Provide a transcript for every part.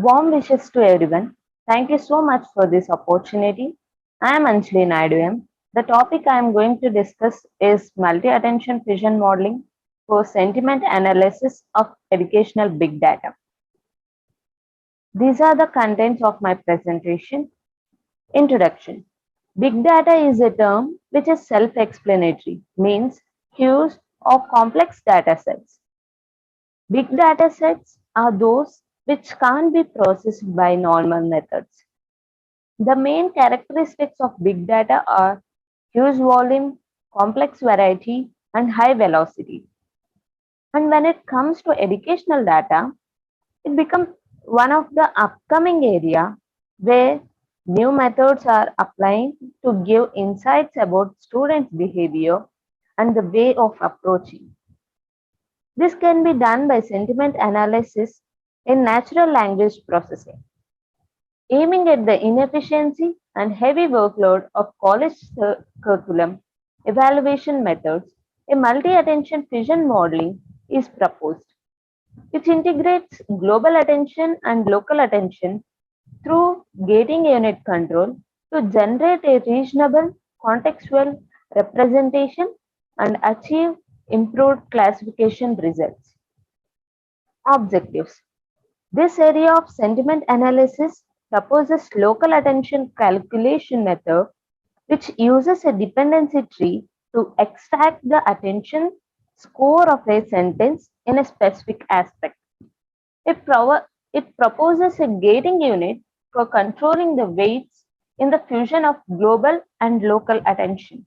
Warm wishes to everyone. Thank you so much for this opportunity. I am Anjali Naidu. The topic I am going to discuss is multi-attention vision modeling for sentiment analysis of educational big data. These are the contents of my presentation. Introduction. Big data is a term which is self-explanatory, means huge or complex data sets. Big data sets are those which can't be processed by normal methods. The main characteristics of big data are huge volume, complex variety, and high velocity. And when it comes to educational data, it becomes one of the upcoming area where new methods are applying to give insights about students' behavior and the way of approaching. This can be done by sentiment analysis in natural language processing, aiming at the inefficiency and heavy workload of college curriculum evaluation methods. A multi-attention vision modeling is proposed, which integrates global attention and local attention through gating unit control to generate a reasonable contextual representation and achieve improved classification results. Objectives. This area of sentiment analysis proposes local attention calculation method which uses a dependency tree to extract the attention score of a sentence in a specific aspect. It, it proposes a gating unit for controlling the weights in the fusion of global and local attention.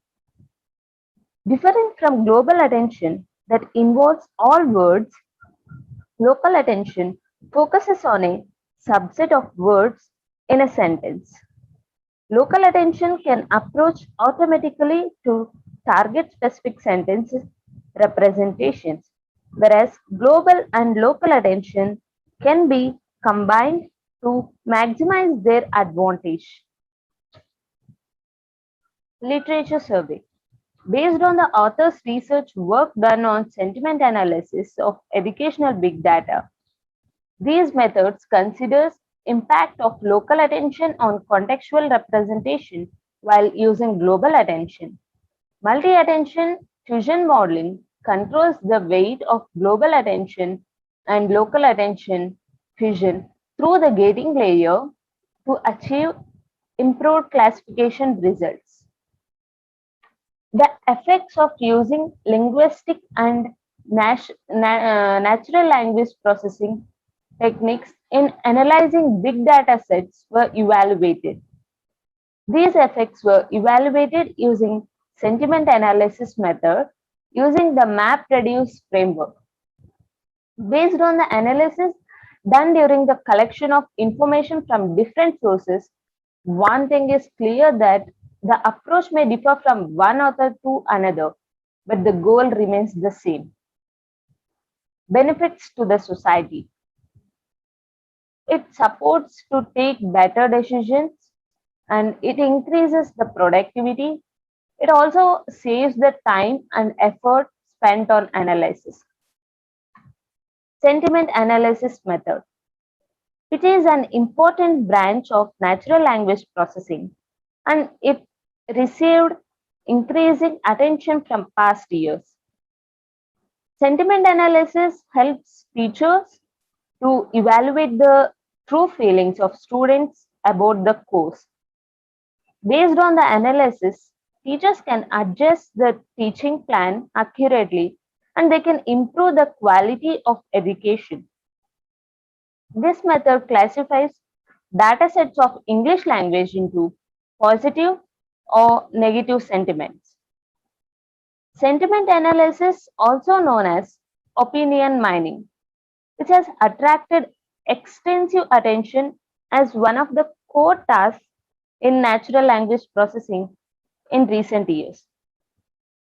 Different from global attention that involves all words, local attention focuses on a subset of words in a sentence. Local attention can approach automatically to target specific sentences representations, whereas global and local attention can be combined to maximize their advantage. Literature survey. Based on the author's research work done on sentiment analysis of educational big data, these methods considers impact of local attention on contextual representation while using global attention. Multi-attention fusion modeling controls the weight of global attention and local attention fusion through the gating layer to achieve improved classification results. The effects of using linguistic and natural language processing techniques in analyzing big data sets were evaluated. These effects were evaluated using sentiment analysis method using the MapReduce framework. Based on the analysis done during the collection of information from different sources, one thing is clear that the approach may differ from one author to another, but the goal remains the same. Benefits to the society. It supports to take better decisions and it increases the productivity. It also saves the time and effort spent on analysis. Sentiment analysis method. It is an important branch of natural language processing and it received increasing attention from past years. Sentiment analysis helps teachers to evaluate the true feelings of students about the course. Based on the analysis, teachers can adjust the teaching plan accurately and they can improve the quality of education. This method classifies datasets of English language into positive or negative sentiments. Sentiment analysis, also known as opinion mining, which has attracted extensive attention as one of the core tasks in natural language processing in recent years.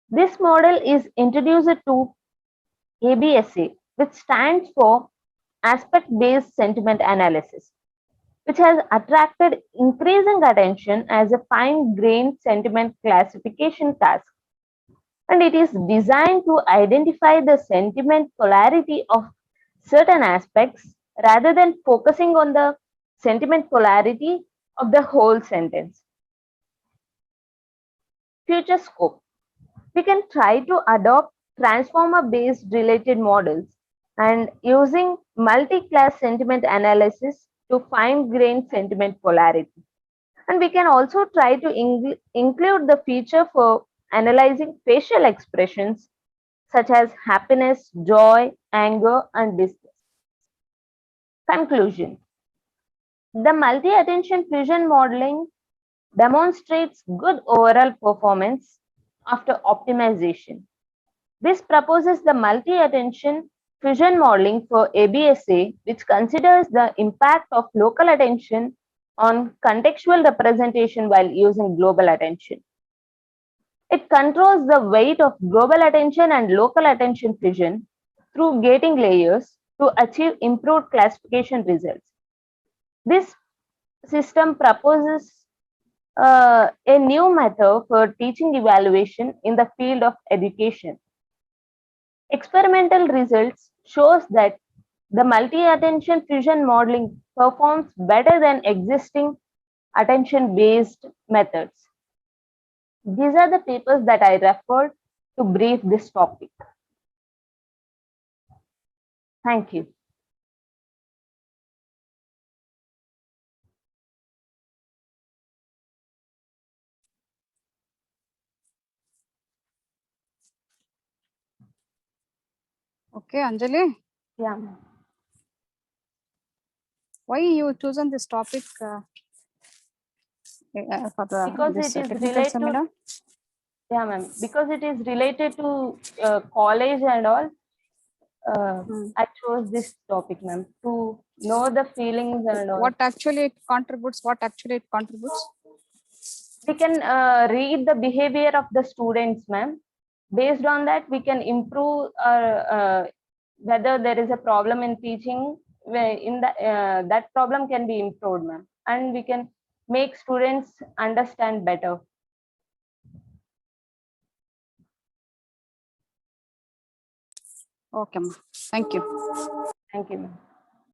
This model is introduced to ABSA, which stands for Aspect-Based Sentiment Analysis, which has attracted increasing attention as a fine-grained sentiment classification task. And it is designed to identify the sentiment polarity of certain aspects rather than focusing on the sentiment polarity of the whole sentence. Future scope. We can try to adopt transformer-based related models and using multi-class sentiment analysis to fine-grained sentiment polarity. And we can also try to include the feature for analyzing facial expressions such as happiness, joy, anger, and distress. Conclusion. The multi-attention fusion modeling demonstrates good overall performance after optimization. This proposes the multi-attention fusion modeling for ABSA, which considers the impact of local attention on contextual representation while using global attention. It controls the weight of global attention and local attention fusion through gating layers to achieve improved classification results. This system proposes a new method for teaching evaluation in the field of education. Experimental results shows that the multi-attention fusion modeling performs better than existing attention-based methods. These are the papers that I referred to brief this topic. Thank you. Okay, Anjali, Yeah, why you chosen this topic for because this it is technical related seminar? to, yeah, ma'am, because it is related to college and all. I chose this topic, ma'am, to know the feelings and all. What actually it contributes? What actually it contributes? We can read the behavior of the students, ma'am. Based on that, we can improve whether there is a problem in teaching. In the that problem can be improved, ma'am, and we can make students understand better. Okay, ma. Thank you. Thank you, ma'am.